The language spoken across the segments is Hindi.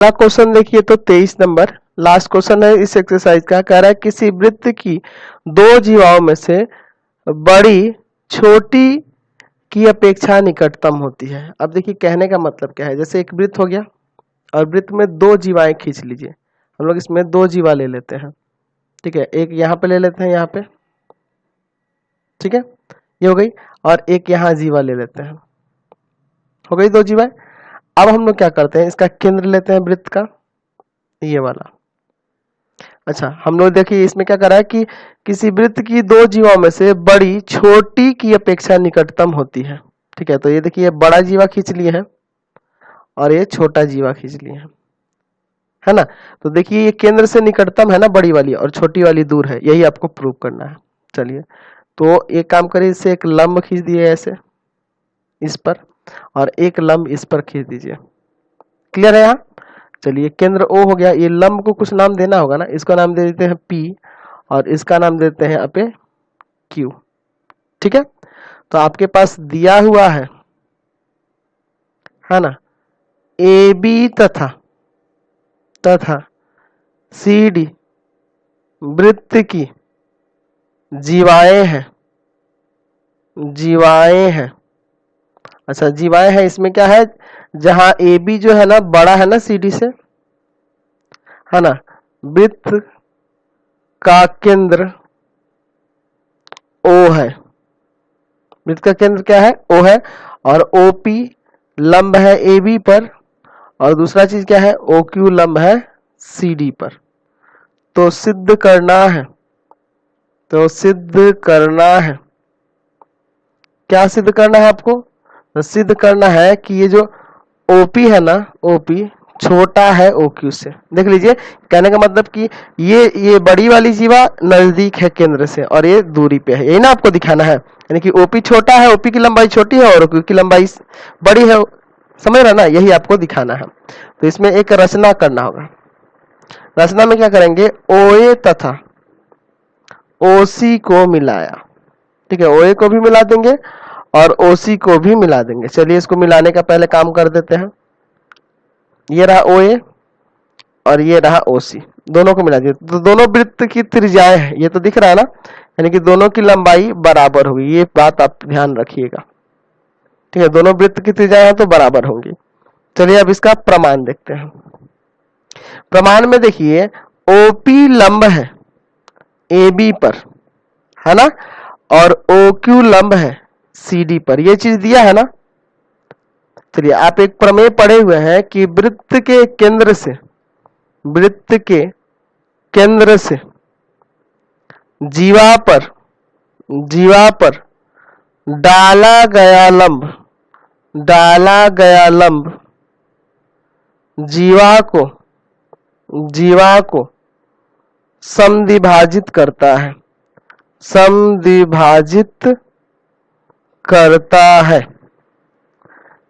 अगला क्वेश्चन देखिए तो 23 नंबर लास्ट क्वेश्चन है इस एक्सरसाइज का। कह रहा है किसी वृत्त की दो जीवाओं में से बड़ी छोटी की अपेक्षा निकटतम होती है। अब देखिए कहने का मतलब क्या है, जैसे एक वृत्त हो गया और वृत्त में दो जीवाएं खींच लीजिए। हम लोग इसमें दो जीवा ले लेते हैं, ठीक है। एक यहाँ पे ले लेते हैं, यहाँ पे, ठीक है, ये हो गई। और एक यहाँ जीवा ले लेते हैं, हो गई दो जीवाएं। अब हम लोग क्या करते हैं, इसका केंद्र लेते हैं वृत्त का, ये वाला। अच्छा, हम लोग देखिए इसमें क्या करा है कि किसी वृत्त की दो जीवाओं में से बड़ी छोटी की अपेक्षा निकटतम होती है, ठीक है। तो ये देखिए बड़ा जीवा खींच लिए हैं और ये छोटा जीवा खींच लिए हैं, है ना। तो देखिए ये केंद्र से निकटतम है ना बड़ी वाली, और छोटी वाली दूर है, यही आपको प्रूव करना है। चलिए तो एक काम करिए, इससे एक लंब खींच दिए ऐसे इस पर, और एक लंब इस पर खींच दीजिए। क्लियर है यहाँ। चलिए केंद्र O हो गया, ये लंब को कुछ नाम देना होगा ना, इसका नाम दे देते हैं P और इसका नाम देते हैं अपे Q, ठीक है। तो आपके पास दिया हुआ है ना, AB तथा CD वृत्त की जीवाएं हैं। अच्छा जीवाएं हैं, इसमें क्या है, जहां AB जो है ना बड़ा है ना CD से, है ना। वृत्त का केंद्र O है, वृत्त का केंद्र क्या है, O है। और OP लंब है AB पर, और दूसरा चीज क्या है, OQ लंब है CD पर। तो सिद्ध करना है, क्या सिद्ध करना है आपको, तो सिद्ध करना है कि ये जो OP है ना, OP छोटा है OQ से। देख लीजिए कहने का मतलब कि ये बड़ी वाली जीवा नजदीक है केंद्र से और ये दूरी पे है, यही ना आपको दिखाना है। यानी कि OP छोटा है, OP की लंबाई छोटी है और OQ की लंबाई बड़ी है, समझ रहे ना, यही आपको दिखाना है। तो इसमें एक रचना करना होगा। रचना में क्या करेंगे, OA तथा OC को मिलाया, ठीक है। OA को भी मिला देंगे और OC को भी मिला देंगे। चलिए इसको मिलाने का पहले काम कर देते हैं। ये रहा OA और ये रहा OC, दोनों को मिला दिया तो दोनों वृत्त की त्रिज्याएं हैं, ये तो दिख रहा है ना, यानी कि दोनों की लंबाई बराबर होगी। ये बात आप ध्यान रखिएगा, ठीक है। दोनों वृत्त की त्रिज्याएं हैं तो बराबर होंगी। चलिए अब इसका प्रमाण देखते हैं। प्रमाण में देखिए OP लंब है AB पर, है ना, और OQ लंब है CD पर, ये चीज दिया है ना। चलिए आप एक प्रमेय पढ़े हुए हैं कि वृत्त के केंद्र से जीवा पर डाला गया लंब जीवा को समद्विभाजित करता है,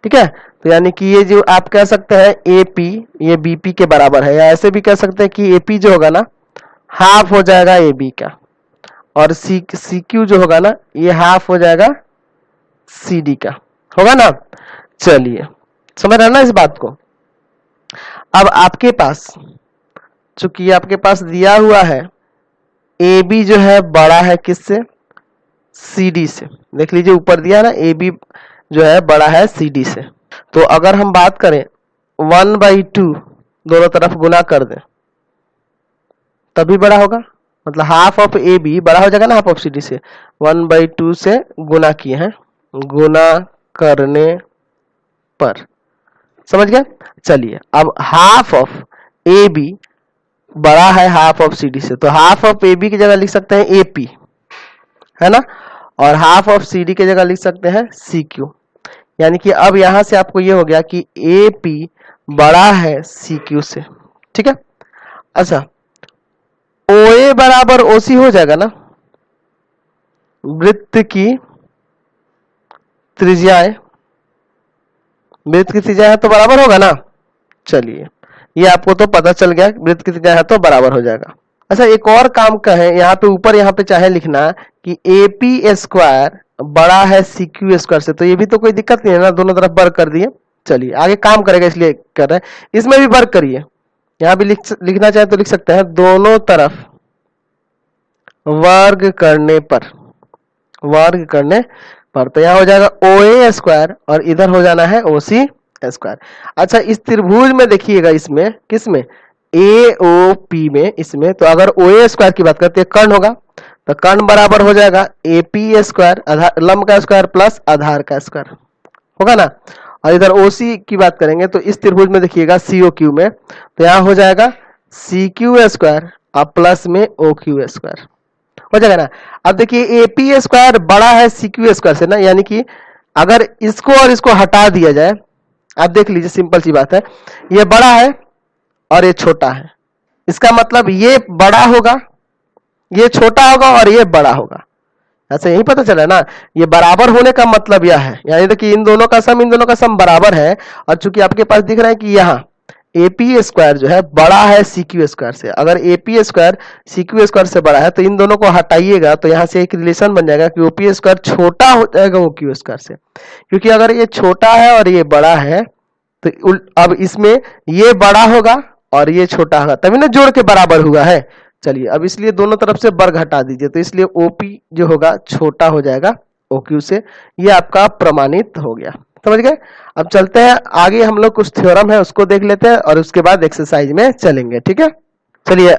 ठीक है। तो यानी कि ये जो आप कह सकते हैं AP ये BP के बराबर है, या ऐसे भी कह सकते हैं कि AP जो होगा ना हाफ हो जाएगा AB का, और CQ जो होगा ना ये हाफ हो जाएगा CD का, होगा ना। चलिए समझ रहे हैं ना इस बात को। अब आपके पास चूंकि आपके पास दिया हुआ है AB जो है बड़ा है किससे, CD से। देख लीजिए ऊपर दिया है ना, AB जो है बड़ा है CD से। तो अगर हम बात करें 1/2 दोनों तरफ गुना कर दें तभी बड़ा होगा, मतलब हाफ ऑफ AB बड़ा हो जाएगा ना हाफ ऑफ CD से। 1/2 से गुना किए हैं, गुना करने पर, समझ गए। चलिए अब हाफ ऑफ AB बड़ा है हाफ ऑफ CD से, तो हाफ ऑफ AB की जगह लिख सकते हैं AP, है ना, और हाफ ऑफ CD की जगह लिख सकते हैं CQ। यानी कि अब यहां से आपको ये हो गया कि AP बड़ा है CQ से, ठीक है। अच्छा OA बराबर OC हो जाएगा ना, वृत्त की त्रिज्याएं तो बराबर होगा ना। चलिए ये आपको तो पता चल गया, वृत्त की त्रिज्या है तो बराबर हो जाएगा। अच्छा एक और काम का है, यहाँ पे ऊपर यहाँ पे चाहे लिखना कि AP स्क्वायर बड़ा है CQ स्क्वायर से, तो ये भी तो कोई दिक्कत नहीं है ना, दोनों तरफ वर्ग कर दिए। चलिए आगे काम करेगा इसलिए कर रहे हैं। इसमें भी वर्क करिए, यहाँ भी लिखना चाहे तो लिख सकते हैं, दोनों तरफ वर्ग करने पर, वर्ग करने पर, तो यहाँ हो जाएगा OA स्क्वायर और इधर हो जाना है OC स्क्वायर। अच्छा इस त्रिभुज में देखिएगा, इसमें किसमें, AOP में, इसमें तो अगर OA स्क्वायर की बात करते हैं कर्ण होगा, तो कर्ण बराबर हो जाएगा AP स्क्वायर, लंब का स्क्वायर प्लस आधार का स्क्वायर होगा ना। और इधर OC की बात करेंगे तो इस त्रिभुज में देखिएगा COQ में, तो यहाँ हो जाएगा CQ स्क्वायर और प्लस में OQ स्क्वायर हो जाएगा ना। अब देखिए AP स्क्वायर बड़ा है CQ स्क्वायर से ना, यानी कि अगर इसको और इसको हटा दिया जाए, आप देख लीजिए सिंपल सी बात है, ये बड़ा है और ये छोटा है, इसका मतलब ये बड़ा होगा, ये छोटा होगा और ये बड़ा होगा। ऐसा यही पता चला ना, ये बराबर होने का मतलब यह है, यानी देखिए इन दोनों का सम बराबर है, और चूंकि आपके पास दिख रहा है कि यहाँ AP स्क्वायर जो है बड़ा है CQ स्क्वायर से, अगर AP स्क्वायर CQ स्क्वायर से बड़ा है तो इन दोनों को हटाइएगा तो यहाँ से एक रिलेशन बन जाएगा कि OP स्क्वायर छोटा हो जाएगा OQ स्क्वायर से, क्योंकि अगर ये छोटा है और ये बड़ा है तो अब इसमें ये बड़ा होगा और ये छोटा होगा, तभी ना जोड़ के बराबर हुआ है। चलिए अब इसलिए दोनों तरफ से वर्ग हटा दीजिए, तो इसलिए OP जो होगा छोटा हो जाएगा OQ से, ये आपका प्रमाणित हो गया, समझ गए। अब चलते हैं आगे, हम लोग कुछ थ्योरम है उसको देख लेते हैं और उसके बाद एक्सरसाइज में चलेंगे, ठीक है। चलिए